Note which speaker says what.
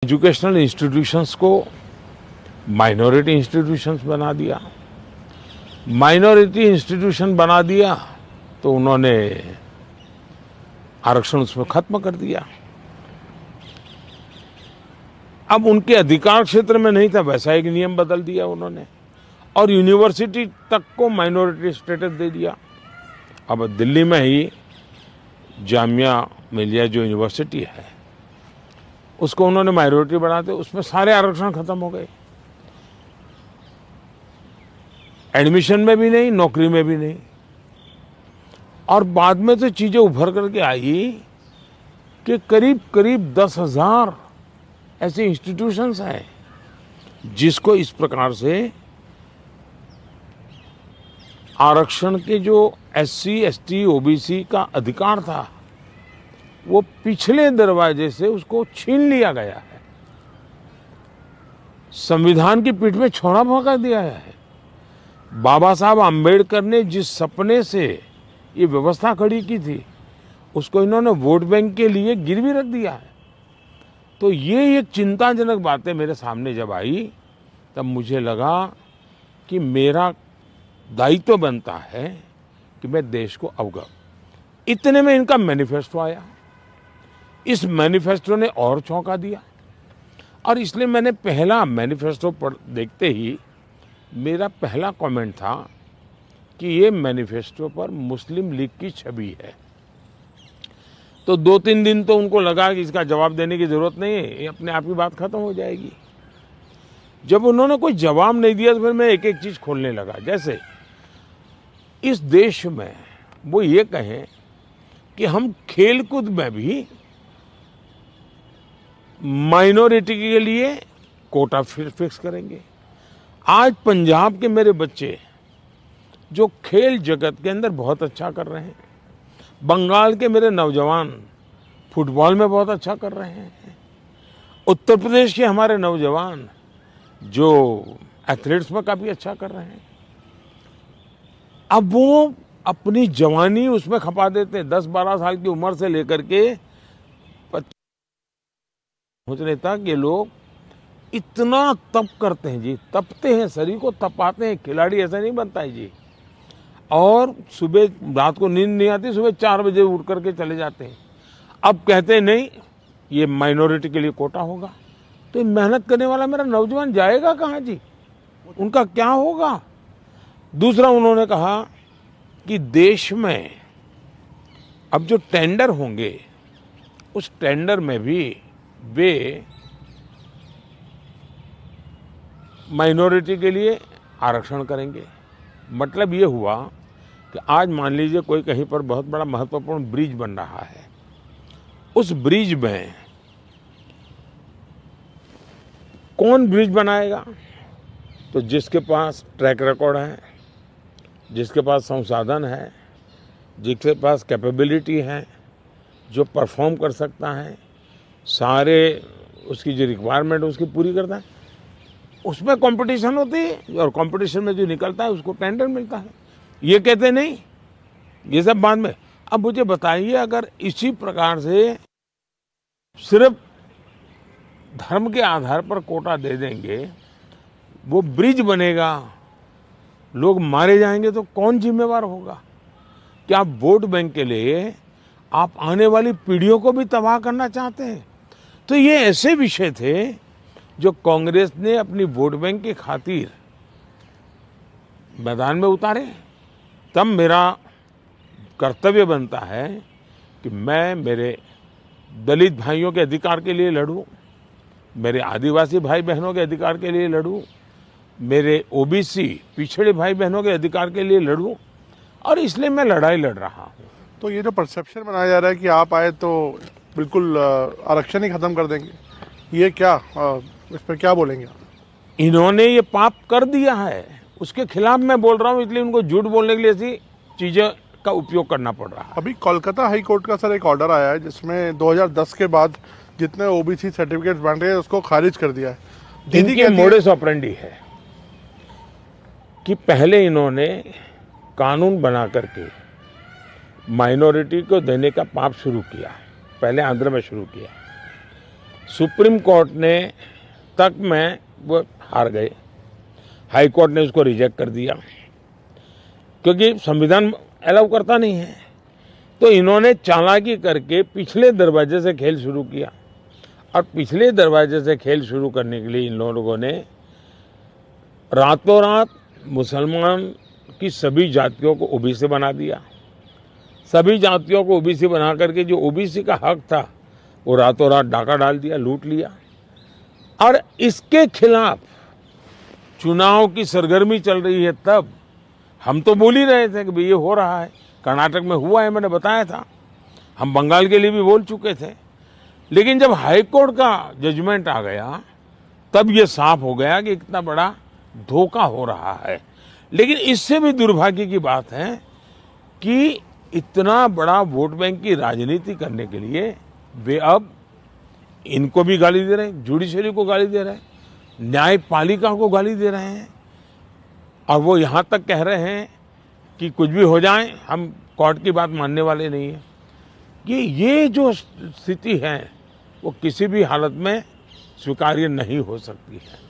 Speaker 1: Educational institutions को minority institutions बना दिया। माइनॉरिटी इंस्टीट्यूशन बना दिया तो उन्होंने आरक्षण उसमें खत्म कर दिया। अब उनके अधिकार क्षेत्र में नहीं था, वैसा एक नियम बदल दिया उन्होंने और यूनिवर्सिटी तक को माइनॉरिटी स्टेटस दे दिया। अब दिल्ली में ही जामिया मिलिया जो यूनिवर्सिटी है उसको उन्होंने माइनॉरिटी बनाते, उसमें सारे आरक्षण खत्म हो गए। एडमिशन में भी नहीं, नौकरी में भी नहीं। और बाद में तो चीजें उभर करके आई कि करीब करीब 10,000 ऐसे इंस्टीट्यूशंस हैं जिसको इस प्रकार से आरक्षण के जो SC, ST, OBC का अधिकार था वो पिछले दरवाजे से उसको छीन लिया गया है। संविधान की पीठ में छोड़ा भोंका दिया है। बाबा साहब आम्बेडकर ने जिस सपने से ये व्यवस्था खड़ी की थी उसको इन्होंने वोट बैंक के लिए गिरवी रख दिया है। तो ये एक चिंताजनक बातें मेरे सामने जब आई तब मुझे लगा कि मेरा दायित्व बनता है कि मैं देश को अवगत। इतने में इनका मैनिफेस्टो आया। इस मैनिफेस्टो ने और चौंका दिया और इसलिए मैंने पहला मैनिफेस्टो देखते ही मेरा पहला कमेंट था कि ये मैनिफेस्टो पर मुस्लिम लीग की छवि है। तो 2-3 दिन तो उनको लगा कि इसका जवाब देने की जरूरत नहीं है, ये अपने आप ही बात खत्म हो जाएगी। जब उन्होंने कोई जवाब नहीं दिया तो फिर मैं एक एक चीज खोलने लगा। जैसे इस देश में वो ये कहें कि हम खेलकूद में भी माइनॉरिटी के लिए कोटा फिक्स करेंगे। आज पंजाब के मेरे बच्चे जो खेल जगत के अंदर बहुत अच्छा कर रहे हैं, बंगाल के मेरे नौजवान फुटबॉल में बहुत अच्छा कर रहे हैं, उत्तर प्रदेश के हमारे नौजवान जो एथलीट्स में काफी अच्छा कर रहे हैं, अब वो अपनी जवानी उसमें खपा देते हैं। 10-12 साल की उम्र से लेकर के 25 सोचने तक ये लोग इतना तप करते हैं जी, तपते हैं, शरीर को तपाते हैं। खिलाड़ी ऐसा नहीं बनता है जी। और सुबह रात को नींद नहीं आती, सुबह 4 बजे उठ करके चले जाते हैं। अब कहते हैं नहीं ये माइनॉरिटी के लिए कोटा होगा, तो ये मेहनत करने वाला मेरा नौजवान जाएगा कहाँ जी, उनका क्या होगा। दूसरा उन्होंने कहा कि देश में अब जो टेंडर होंगे उस टेंडर में भी वे माइनॉरिटी के लिए आरक्षण करेंगे। मतलब ये हुआ कि आज मान लीजिए कोई कहीं पर बहुत बड़ा महत्वपूर्ण ब्रिज बन रहा है, उस ब्रिज में कौन ब्रिज बनाएगा, तो जिसके पास ट्रैक रिकॉर्ड है, जिसके पास संसाधन है, जिसके पास कैपेबिलिटी है, जो परफॉर्म कर सकता है, सारे उसकी जो रिक्वायरमेंट उसकी पूरी करता है, उसमें कंपटीशन होती है और कंपटीशन में जो निकलता है उसको टेंडर मिलता है। ये कहते नहीं, ये सब बाद में। अब मुझे बताइए, अगर इसी प्रकार से सिर्फ धर्म के आधार पर कोटा दे देंगे, वो ब्रिज बनेगा, लोग मारे जाएंगे, तो कौन जिम्मेवार होगा। क्या वोट बैंक के लिए आप आने वाली पीढ़ियों को भी तबाह करना चाहते हैं। तो ये ऐसे विषय थे जो कांग्रेस ने अपनी वोट बैंक की खातिर मैदान में उतारे। तब मेरा कर्तव्य बनता है कि मैं मेरे दलित भाइयों के अधिकार के लिए लड़ूं, मेरे आदिवासी भाई बहनों के अधिकार के लिए लड़ूं, मेरे OBC पिछड़े भाई बहनों के अधिकार के लिए लड़ूं, और इसलिए मैं लड़ाई लड़ रहा हूं।
Speaker 2: तो ये जो परसेप्शन बनाया जा रहा है कि आप आए तो बिल्कुल आरक्षण ही खत्म कर देंगे, ये क्या, इस पर क्या बोलेंगे आप?
Speaker 1: इन्होंने ये पाप कर दिया है, उसके खिलाफ मैं बोल रहा हूं, इसलिए उनको झूठ बोलने के लिए ऐसी चीजें का उपयोग करना पड़ रहा है।
Speaker 2: अभी कोलकाता हाई कोर्ट का सर एक ऑर्डर आया है जिसमें 2010 के बाद जितने OBC सर्टिफिकेट बन रहे हैं उसको खारिज कर दिया है।
Speaker 1: इनकी मोडस ऑपरेंडी है कि पहले इन्होंने कानून बना करके माइनॉरिटी को देने का पाप शुरू किया, पहले आंध्र में शुरू किया, सुप्रीम कोर्ट ने तक में वो हार गए, हाई कोर्ट ने उसको रिजेक्ट कर दिया क्योंकि संविधान अलाउ करता नहीं है। तो इन्होंने चालाकी करके पिछले दरवाजे से खेल शुरू किया और पिछले दरवाजे से खेल शुरू करने के लिए इन लोगों ने रातों रात मुसलमान की सभी जातियों को ओबीसी बना दिया। सभी जातियों को ओबीसी बना करके जो ओबीसी का हक था वो रातों रात डाका डाल दिया, लूट लिया। और इसके खिलाफ चुनाव की सरगर्मी चल रही है। तब हम तो बोल ही रहे थे कि भाई ये हो रहा है, कर्नाटक में हुआ है, मैंने बताया था। हम बंगाल के लिए भी बोल चुके थे। लेकिन जब हाई कोर्ट का जजमेंट आ गया तब ये साफ हो गया कि इतना बड़ा धोखा हो रहा है। लेकिन इससे भी दुर्भाग्य की बात है कि इतना बड़ा वोट बैंक की राजनीति करने के लिए वे अब इनको भी गाली दे रहे हैं, जुडिशरी को गाली दे रहे हैं, न्यायपालिका को गाली दे रहे हैं। और वो यहाँ तक कह रहे हैं कि कुछ भी हो जाए हम कोर्ट की बात मानने वाले नहीं हैं। ये जो स्थिति है वो किसी भी हालत में स्वीकार्य नहीं हो सकती है।